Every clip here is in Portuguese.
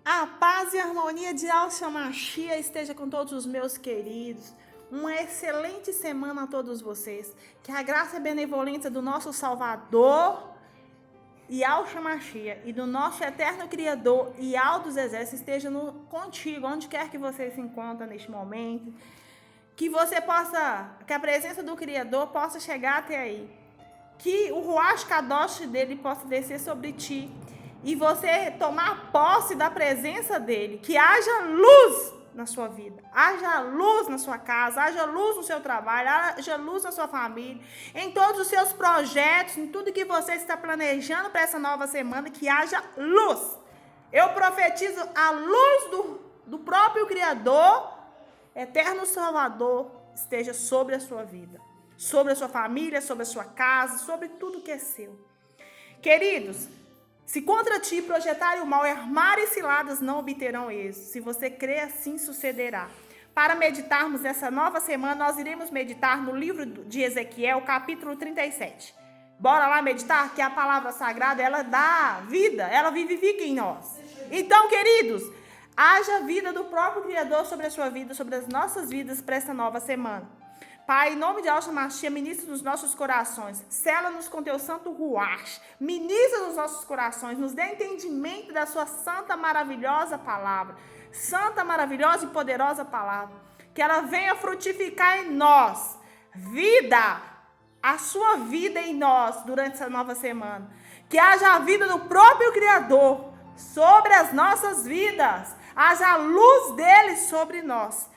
A paz e a harmonia de Yahshua Mashiach esteja com todos os meus queridos. Uma excelente semana a todos vocês. Que a graça e a benevolência do nosso Salvador, Yahshua Mashiach, e do nosso eterno Criador, Yahweh dos Exércitos, esteja contigo, onde quer que você se encontre neste momento. Que a presença do Criador possa chegar até aí. Que o Ruach Kadosh dele possa descer sobre ti. E você tomar posse da presença dele. Que haja luz na sua vida. Haja luz na sua casa. Haja luz no seu trabalho. Haja luz na sua família. Em todos os seus projetos. Em tudo que você está planejando para essa nova semana. Que haja luz. Eu profetizo a luz do próprio Criador. Eterno Salvador. Esteja sobre a sua vida. Sobre a sua família. Sobre a sua casa. Sobre tudo que é seu. Queridos, se contra ti projetarem o mal e armarem ciladas, não obterão êxito. Se você crê, assim sucederá. Para meditarmos nessa nova semana, nós iremos meditar no livro de Ezequiel, capítulo 37. Bora lá meditar, que a palavra sagrada, ela dá vida, ela vivifica em nós. Então, queridos, haja vida do próprio Criador sobre a sua vida, sobre as nossas vidas para essa nova semana. Pai, em nome de Yahshua Mashiach, ministra nos nossos corações, sela-nos com teu santo ruach, ministra nos nossos corações, nos dê entendimento da sua santa, maravilhosa palavra, santa, maravilhosa e poderosa palavra, que ela venha frutificar em nós, vida, a sua vida em nós durante essa nova semana, que haja a vida do próprio Criador sobre as nossas vidas, haja a luz dele sobre nós.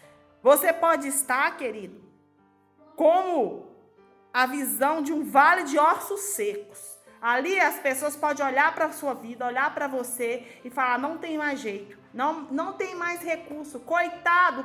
Você pode estar, querido, como a visão de um vale de ossos secos. Ali as pessoas podem olhar para a sua vida, olhar para você e falar, não tem mais jeito, não tem mais recurso, coitado,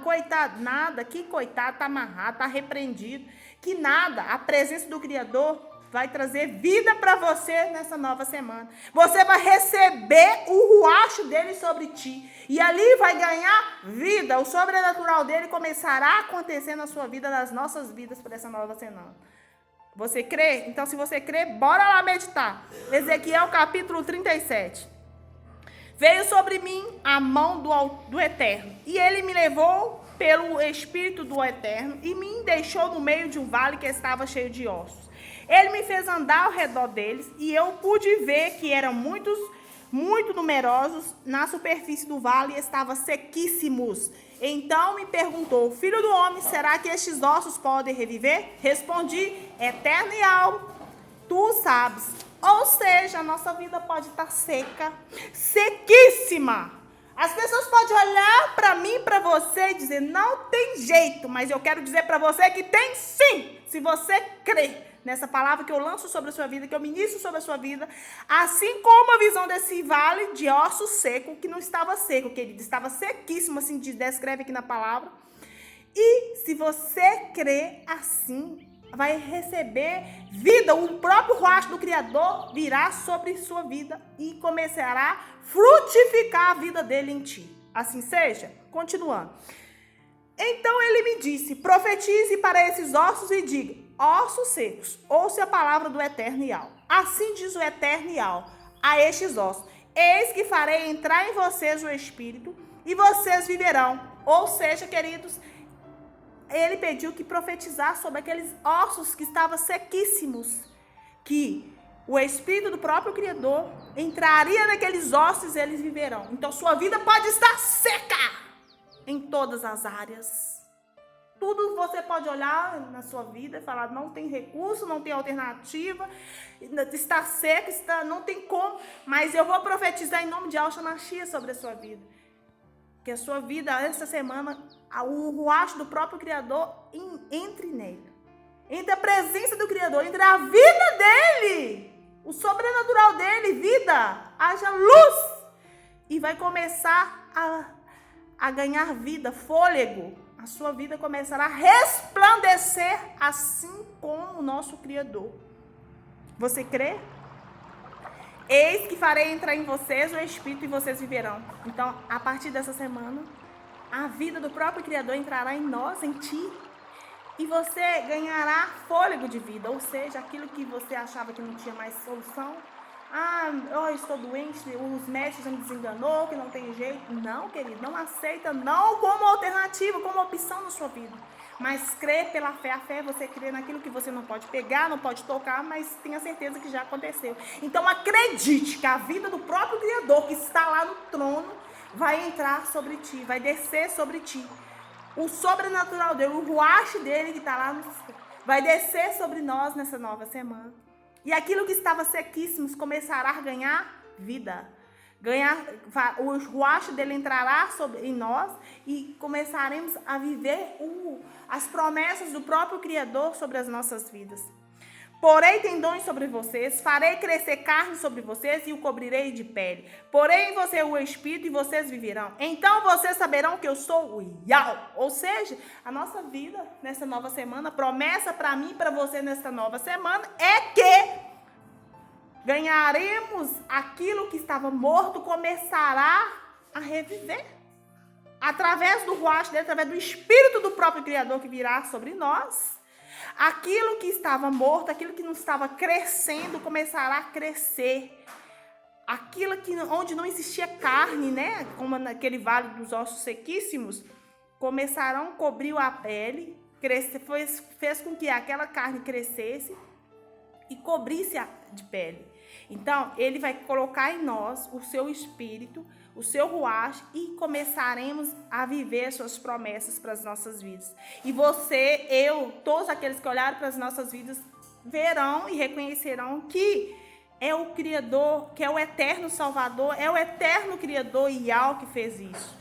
nada, que coitado, está amarrado, está repreendido, que nada, a presença do Criador vai trazer vida para você nessa nova semana. Você vai receber o ruacho dele sobre ti. E ali vai ganhar vida. O sobrenatural dele começará a acontecer na sua vida, nas nossas vidas, por essa nova semana. Você crê? Então, se você crê, bora lá meditar. Ezequiel capítulo 37. Veio sobre mim a mão do Eterno. E ele me levou pelo Espírito do Eterno e me deixou no meio de um vale que estava cheio de ossos. Ele me fez andar ao redor deles e eu pude ver que eram muito numerosos na superfície do vale e estavam sequíssimos. Então me perguntou, filho do homem, será que estes ossos podem reviver? Respondi, Eterno Yahweh, tu sabes. Ou seja, a nossa vida pode estar seca, sequíssima. As pessoas podem olhar para mim, para você e dizer, não tem jeito, mas eu quero dizer para você que tem sim, se você crer nessa palavra que eu lanço sobre a sua vida, que eu ministro sobre a sua vida, assim como a visão desse vale de ossos seco, que não estava seco, querido, estava sequíssimo, assim, descreve aqui na palavra. E se você crer assim, vai receber vida, o próprio ruach do Criador virá sobre sua vida e começará a frutificar a vida dele em ti. Assim seja? Continuando. Então ele me disse, profetize para esses ossos e diga, ossos secos, ouça a palavra do Eterno Yahweh. Assim diz o Eterno Yahweh a estes ossos, eis que farei entrar em vocês o Espírito e vocês viverão. Ou seja, queridos, ele pediu que profetizar sobre aqueles ossos que estavam sequíssimos, que o Espírito do próprio Criador entraria naqueles ossos e eles viverão. Então sua vida pode estar seca em todas as áreas. Tudo você pode olhar na sua vida e falar, não tem recurso, não tem alternativa, está seco, não tem como, mas eu vou profetizar em nome de Yahshua Mashiach sobre a sua vida. Que a sua vida, essa semana, o ruach do próprio Criador entre nele. Entre a presença do Criador, entre a vida dele, o sobrenatural dele, vida, haja luz. E vai começar a ganhar vida, fôlego. A sua vida começará a resplandecer assim como o nosso Criador. Você crê? Eis que farei entrar em vocês o Espírito e vocês viverão. Então, a partir dessa semana, a vida do próprio Criador entrará em nós, em ti. E você ganhará fôlego de vida. Ou seja, aquilo que você achava que não tinha mais solução, Eu estou doente, os médicos já me desenganou, que não tem jeito. Não, querido, não aceita, não como alternativa, como opção na sua vida. Mas crê pela fé. A fé é você crer naquilo que você não pode pegar, não pode tocar, mas tenha certeza que já aconteceu. Então acredite que a vida do próprio Criador, que está lá no trono, vai entrar sobre ti, vai descer sobre ti. O sobrenatural dele, o ruach dele que está lá no céu, vai descer sobre nós nessa nova semana. E aquilo que estava sequíssimo começará a ganhar vida. O ruach dele entrará em nós e começaremos a viver as promessas do próprio Criador sobre as nossas vidas. Porei tendões sobre vocês, farei crescer carne sobre vocês e o cobrirei de pele. Porei em você o Espírito e vocês viverão. Então vocês saberão que eu sou o Yahweh. Ou seja, a nossa vida nessa nova semana, promessa para mim e para você nessa nova semana é que ganharemos aquilo que estava morto, começará a reviver. Através do ruach dele, através do Espírito do próprio Criador que virá sobre nós. Aquilo que estava morto, aquilo que não estava crescendo, começará a crescer. Aquilo onde não existia carne, né? Como naquele vale dos ossos sequíssimos, começarão a cobrir a pele, fez com que aquela carne crescesse e cobrisse de pele. Então, ele vai colocar em nós o seu espírito, o seu ruach, e começaremos a viver suas promessas para as nossas vidas. E você, eu, todos aqueles que olharem para as nossas vidas, verão e reconhecerão que é o Criador, que é o eterno Salvador, é o eterno Criador Yahweh que fez isso,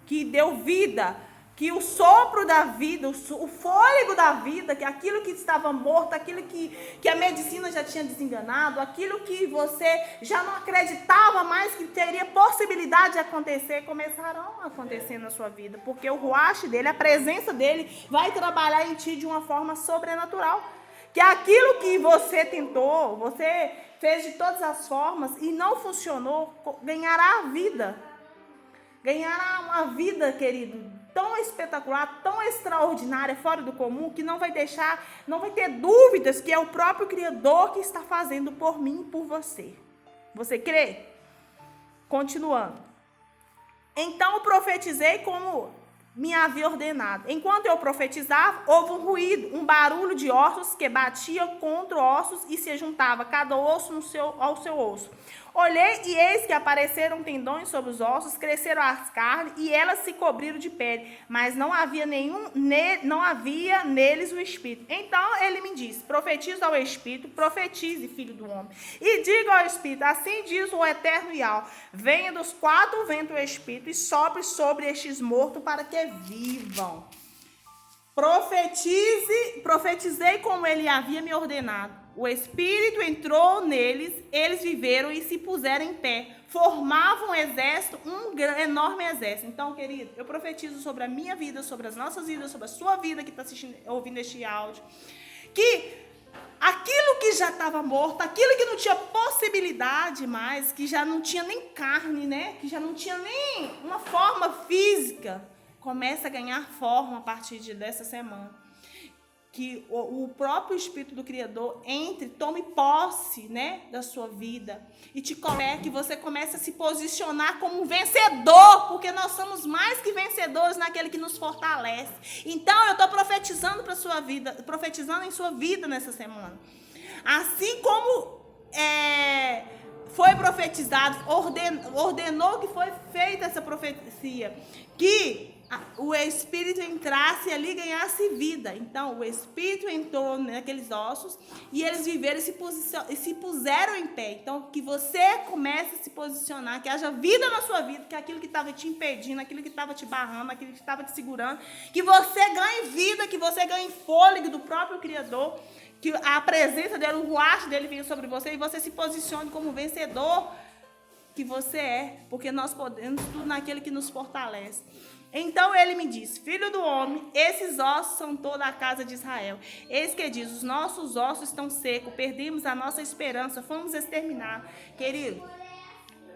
que deu vida, que o sopro da vida, o fôlego da vida, que aquilo que estava morto, aquilo que a medicina já tinha desenganado, aquilo que você já não acreditava mais que teria possibilidade de acontecer, começarão a acontecer na sua vida, porque o ruach dele, a presença dele, vai trabalhar em ti de uma forma sobrenatural. Que aquilo que você tentou, você fez de todas as formas e não funcionou, ganhará a vida. Ganhará uma vida, querido, tão espetacular, tão extraordinária, fora do comum, que não vai ter dúvidas que é o próprio Criador que está fazendo por mim e por você. Você crê? Continuando. Então eu profetizei como me havia ordenado. Enquanto eu profetizava, houve um ruído, um barulho de ossos que batia contra ossos e se juntava cada osso ao seu osso. Olhei e eis que apareceram tendões sobre os ossos, cresceram as carnes e elas se cobriram de pele, mas não havia neles o Espírito. Então ele me disse: profetiza ao Espírito, profetize, filho do homem, e diga ao Espírito: assim diz o eterno Yahweh, venha dos quatro ventos o Espírito e sopre sobre estes mortos para que vivam. Profetizei como ele havia me ordenado. O Espírito entrou neles, eles viveram e se puseram em pé. Formavam um exército, enorme exército. Então, querido, eu profetizo sobre a minha vida, sobre as nossas vidas, sobre a sua vida que está ouvindo este áudio, que aquilo que já estava morto, aquilo que não tinha possibilidade mais, que já não tinha nem carne, né? Que já não tinha nem uma forma física, começa a ganhar forma a partir dessa semana. Que o próprio Espírito do Criador entre, tome posse, né, da sua vida e te coloque, que você comece a se posicionar como um vencedor, porque nós somos mais que vencedores naquele que nos fortalece. Então eu estou profetizando para a sua vida, profetizando em sua vida nessa semana. Assim como foi profetizado, ordenou que foi feita essa profecia, que o Espírito entrasse ali e ganhasse vida. Então, o Espírito entrou naqueles ossos e eles viveram e se puseram em pé. Então, que você comece a se posicionar, que haja vida na sua vida, que aquilo que estava te impedindo, aquilo que estava te barrando, aquilo que estava te segurando, que você ganhe vida, que você ganhe fôlego do próprio Criador, que a presença dele, o ruach dele venha sobre você e você se posicione como vencedor que você é, porque nós podemos tudo naquele que nos fortalece. Então ele me disse: filho do homem, esses ossos são toda a casa de Israel. Eis que diz: os nossos ossos estão secos, perdemos a nossa esperança, fomos exterminados. Querido,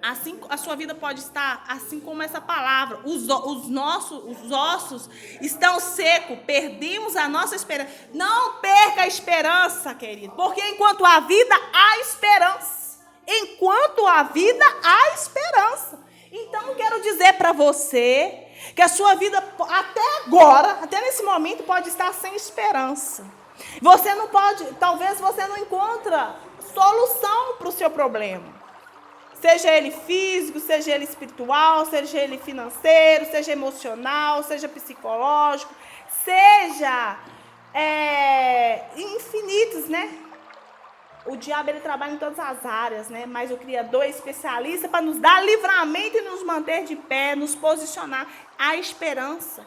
assim a sua vida pode estar, assim como essa palavra, os ossos estão secos, perdemos a nossa esperança. Não perca a esperança, querido, porque enquanto há vida, há esperança. enquanto há vida, há esperança. Então, eu quero dizer para você que a sua vida, até agora, até nesse momento, pode estar sem esperança. Você não pode, talvez você não encontra solução para o seu problema. Seja ele físico, seja ele espiritual, seja ele financeiro, seja emocional, seja psicológico, seja infinitos, né? O diabo, ele trabalha em todas as áreas, né? Mas o Criador é especialista para nos dar livramento e nos manter de pé, nos posicionar. Há esperança.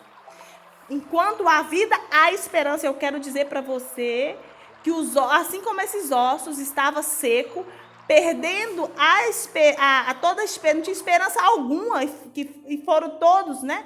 Enquanto há vida, há esperança. Eu quero dizer para você que assim como esses ossos estavam secos, perdendo toda a esperança, não tinha esperança alguma, e foram todos, né?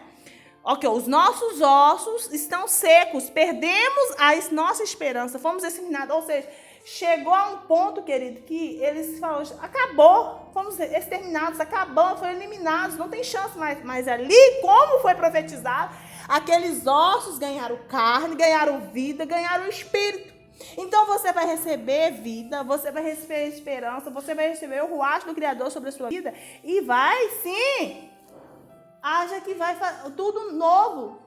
Ok, os nossos ossos estão secos, perdemos a nossa esperança, fomos exterminados, ou seja, chegou a um ponto, querido, que eles falaram, acabou, fomos exterminados, acabamos, foram eliminados, não tem chance mais. Mas ali, como foi profetizado, aqueles ossos ganharam carne, ganharam vida, ganharam espírito. Então você vai receber vida, você vai receber esperança, você vai receber o ruach do Criador sobre a sua vida e vai, sim, haja que vai tudo novo,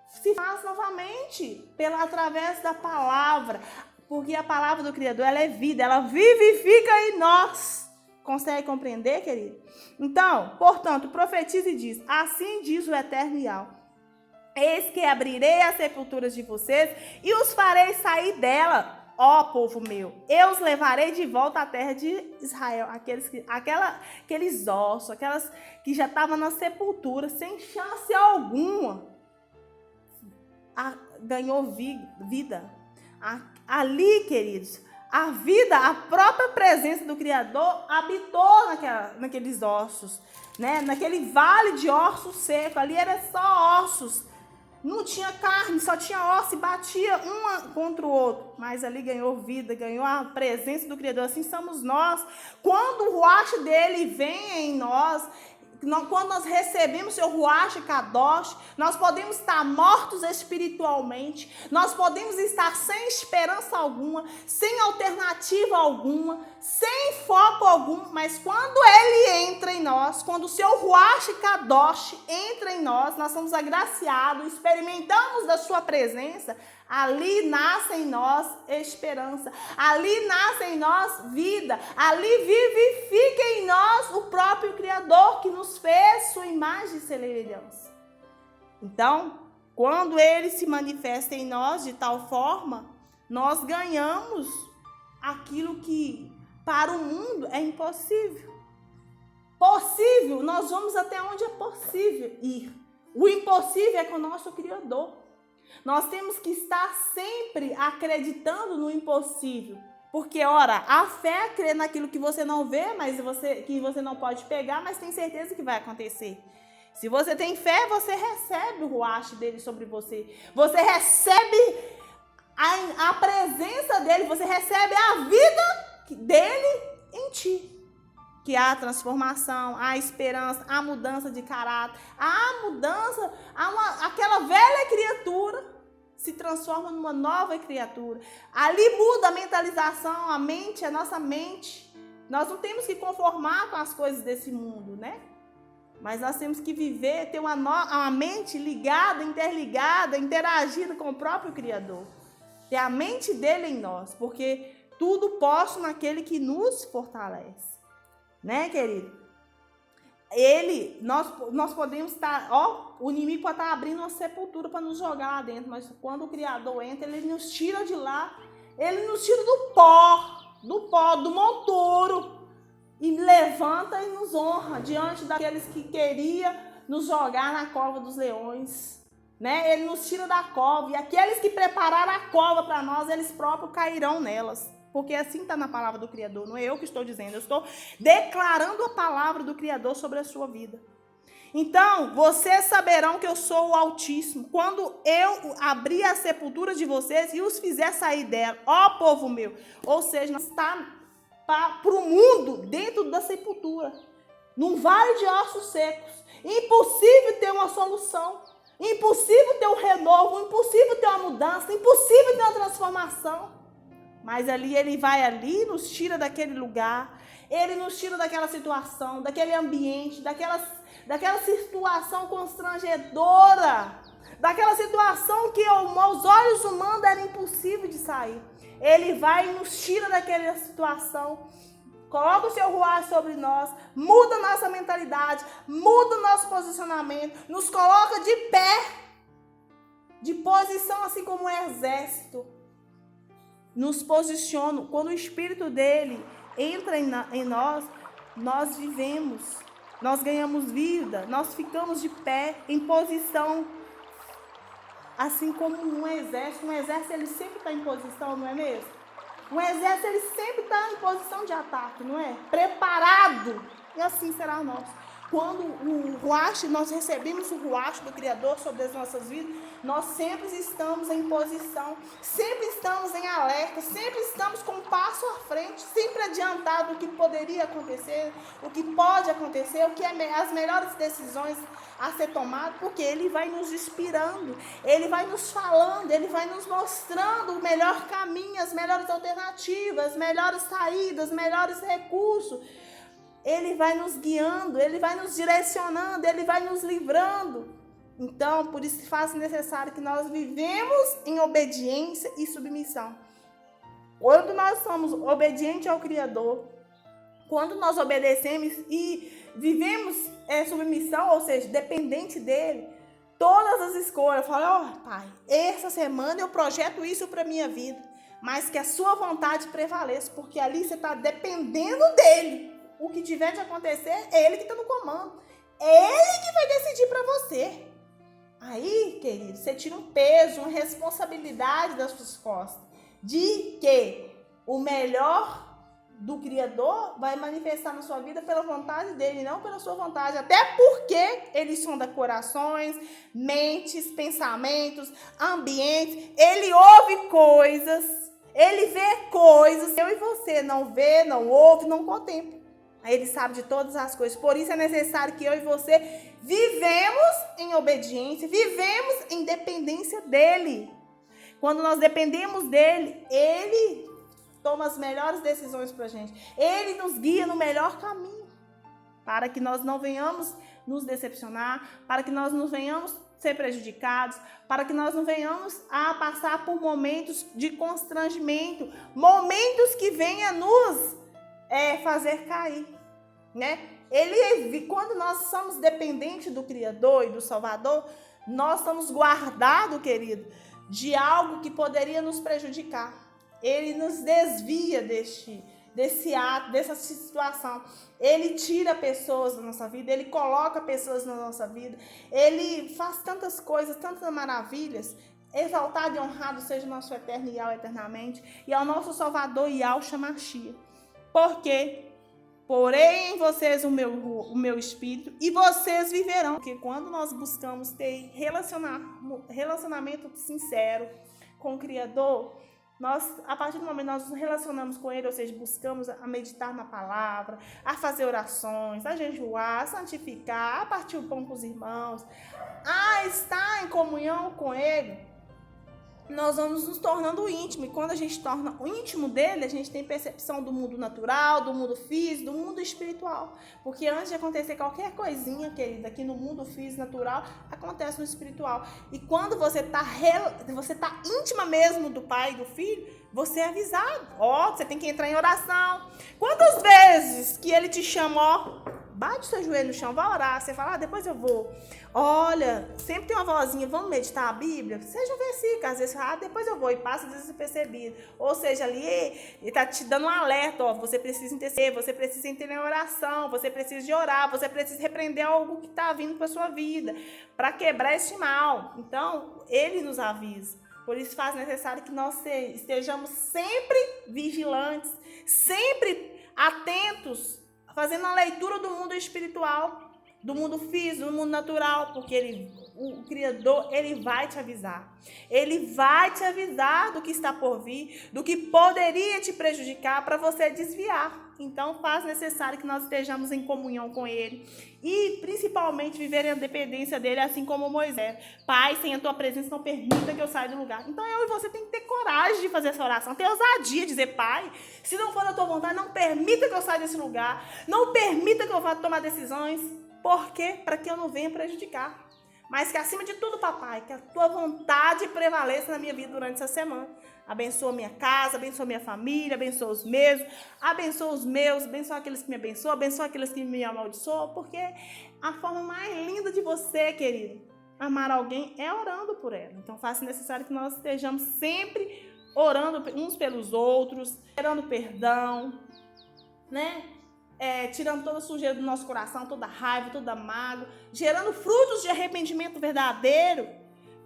se faz novamente, através da palavra, porque a palavra do Criador, ela é vida, ela vivifica em nós. Consegue compreender, querido? Então, portanto, profetiza e diz, assim diz o Eterno Yahweh, eis que abrirei as sepulturas de vocês e os farei sair dela, ó povo meu. Eu os levarei de volta à terra de Israel. Aqueles ossos, aquelas que já estavam na sepultura, sem chance alguma, ganhou vida. Ali, queridos, a vida, a própria presença do Criador habitou naqueles ossos, né? Naquele vale de ossos secos. Ali era só ossos. Não tinha carne, só tinha osso e batia um contra o outro. Mas ali ganhou vida, ganhou a presença do Criador. Assim somos nós. Quando o ruach dele vem em nós, quando nós recebemos seu ruach kadosh, nós podemos estar mortos espiritualmente, nós podemos estar sem esperança alguma, sem alternativa alguma, sem foco algum, mas quando ele entra em nós, quando o seu ruach kadosh entra em nós, nós somos agraciados, experimentamos da sua presença, ali nasce em nós esperança, ali nasce em nós vida, ali vivifica em nós o próprio Criador que nos fez sua imagem e semelhança. Então, quando ele se manifesta em nós de tal forma, nós ganhamos aquilo que para o mundo é impossível. Possível, nós vamos até onde é possível ir. O impossível é com o nosso Criador. Nós temos que estar sempre acreditando no impossível. Porque, ora, a fé é crer naquilo que você não vê, mas que você não pode pegar, mas tem certeza que vai acontecer. Se você tem fé, você recebe o ruach dele sobre você. Você recebe a presença dele, você recebe a vida dele em ti. Que há transformação, há esperança, há mudança de caráter, há mudança, aquela velha criatura se transforma numa nova criatura. Ali muda a mentalização, a mente, a nossa mente. Nós não temos que conformar com as coisas desse mundo, né? Mas nós temos que viver, ter uma mente ligada, interligada, interagida com o próprio Criador. Ter a mente dele em nós, porque tudo posso naquele que nos fortalece. Né, querido? Nós podemos estar, o inimigo pode estar abrindo uma sepultura para nos jogar lá dentro, mas quando o Criador entra, ele nos tira de lá, ele nos tira do pó, do monturo, e levanta e nos honra diante daqueles que queriam nos jogar na cova dos leões, né? Ele nos tira da cova, e aqueles que prepararam a cova para nós, eles próprios cairão nelas. Porque assim está na palavra do Criador, não é eu que estou dizendo, eu estou declarando a palavra do Criador sobre a sua vida. Então, vocês saberão que eu sou o Altíssimo, quando eu abrir a sepultura de vocês e os fizer sair dela, ó povo meu. Ou seja, nós está para o mundo dentro da sepultura, num vale de ossos secos. Impossível ter uma solução, impossível ter um renovo, impossível ter uma mudança, impossível ter uma transformação. Mas ali ele vai ali, nos tira daquele lugar, Ele nos tira daquela situação, daquele ambiente, daquela situação constrangedora, daquela situação que aos olhos humanos era impossível de sair. Ele vai e nos tira daquela situação, coloca o seu ruar sobre nós, muda a nossa mentalidade, muda o nosso posicionamento, nos coloca de pé, de posição assim como um exército. Nos posiciona, quando o Espírito dele entra em nós, nós vivemos, nós ganhamos vida, nós ficamos de pé, em posição, assim como um exército ele sempre está em posição, não é mesmo? Um exército ele sempre está em posição de ataque, não é? Preparado, e assim será o nosso. Quando o ruach, nós recebemos o ruach do Criador sobre as nossas vidas, nós sempre estamos em posição, sempre estamos em alerta, sempre estamos com um passo à frente, sempre adiantado o que poderia acontecer, o que pode acontecer, o que é as melhores decisões a ser tomado, porque ele vai nos inspirando, ele vai nos falando, ele vai nos mostrando o melhor caminho, as melhores alternativas, as melhores saídas, os melhores recursos. Ele vai nos guiando, ele vai nos direcionando, ele vai nos livrando. Então, por isso faz necessário que nós vivemos em obediência e submissão. Quando nós somos obedientes ao Criador, quando nós obedecemos e vivemos submissão, ou seja, dependente dele, todas as escolhas, eu falo, Pai, essa semana eu projeto isso para a minha vida, mas que a sua vontade prevaleça, porque ali você está dependendo dele. O que tiver de acontecer, é ele que está no comando. É ele que vai decidir para você. Aí, querido, você tira um peso, uma responsabilidade das suas costas. De que o melhor do Criador vai manifestar na sua vida pela vontade dele, não pela sua vontade. Até porque ele sonda corações, mentes, pensamentos, ambientes. Ele ouve coisas, ele vê coisas. Eu e você não vê, não ouve, não contempla. Aí ele sabe de todas as coisas. Por isso é necessário que eu e você vivemos em obediência, vivemos em dependência dele. Quando nós dependemos dele, ele toma as melhores decisões para a gente. Ele nos guia no melhor caminho, para que nós não venhamos nos decepcionar, para que nós não venhamos ser prejudicados, para que nós não venhamos a passar por momentos de constrangimento, momentos que venham nos fazer cair, né? Quando nós somos dependentes do Criador e do Salvador, nós somos guardados, querido, de algo que poderia nos prejudicar. Ele nos desvia desse ato, dessa situação. Ele tira pessoas da nossa vida, ele coloca pessoas na nossa vida, ele faz tantas coisas, tantas maravilhas. Exaltado e honrado seja o nosso eterno Yahweh eternamente, e ao nosso Salvador Yahshua Mashiach. Porque porém em vocês o meu espírito e vocês viverão. Porque quando nós buscamos ter relacionamento sincero com o Criador, a partir do momento que nós nos relacionamos com ele, ou seja, buscamos a meditar na palavra, a fazer orações, a jejuar, a santificar, a partir o pão com os irmãos, a estar em comunhão com ele, nós vamos nos tornando íntimo. E quando a gente torna o íntimo dele, a gente tem percepção do mundo natural, do mundo físico, do mundo espiritual. Porque antes de acontecer qualquer coisinha, querida, aqui no mundo físico natural, acontece no espiritual. E quando você tá íntima mesmo do pai e do filho, você é avisado. Você tem que entrar em oração. Quantas vezes que ele te chama, bate seu joelho no chão, vai orar. Você fala, depois eu vou. Olha, sempre tem uma vozinha, vamos meditar a Bíblia? Seja um versículo, às vezes, depois eu vou, e passa despercebido. Ou seja, ali, ele está te dando um alerta, você precisa interceder, você precisa entender a oração, você precisa de orar, você precisa repreender algo que está vindo para a sua vida, para quebrar este mal. Então, ele nos avisa. Por isso faz necessário que nós estejamos sempre vigilantes, sempre atentos, fazendo a leitura do mundo espiritual, do mundo físico, do mundo natural, porque o Criador, ele vai te avisar. Ele vai te avisar do que está por vir, do que poderia te prejudicar para você desviar. Então, faz necessário que nós estejamos em comunhão com ele e, principalmente, viver a dependência dele, assim como Moisés. Pai, sem a tua presença, não permita que eu saia do lugar. Então, eu e você tem que ter coragem de fazer essa oração, ter ousadia, dizer, Pai, se não for da tua vontade, não permita que eu saia desse lugar, não permita que eu vá tomar decisões. Por quê? Para que eu não venha prejudicar. Mas que acima de tudo, papai, que a tua vontade prevaleça na minha vida durante essa semana. Abençoa minha casa, abençoa minha família, abençoa os meus, abençoa aqueles que me abençoam, abençoa aqueles que me amaldiçoam, porque a forma mais linda de você, querido, amar alguém é orando por ela. Então, faça necessário que nós estejamos sempre orando uns pelos outros, gerando perdão, né? Tirando toda a sujeira do nosso coração, toda a raiva, toda a mágoa, gerando frutos de arrependimento verdadeiro,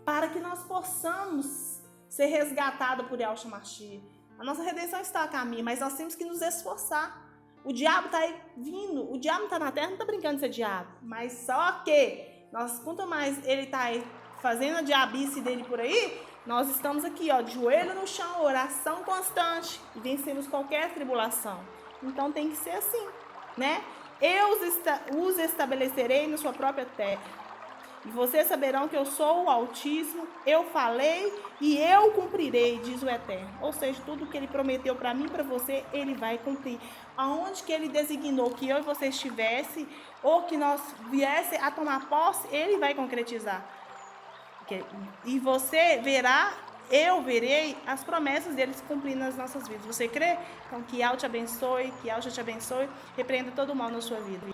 para que nós possamos ser resgatados por Yahshua Mashiach. A nossa redenção está a caminho, mas nós temos que nos esforçar. O diabo está aí vindo, o diabo está na terra, não está brincando de ser diabo, mas só que quanto mais ele está aí fazendo a diabice dele por aí, nós estamos aqui, ó, de joelho no chão, oração constante, e vencemos qualquer tribulação. Então tem que ser assim, né? Eu os estabelecerei na sua própria terra. E vocês saberão que eu sou o Altíssimo, eu falei e eu cumprirei, diz o Eterno. Ou seja, tudo que ele prometeu para mim e para você, ele vai cumprir. Aonde que ele designou que eu e você estivesse, ou que nós viesse a tomar posse, ele vai concretizar. E você verá, eu verei as promessas deles cumprindo nas nossas vidas. Você crê? Então, que Yahweh te abençoe, repreenda todo o mal na sua vida.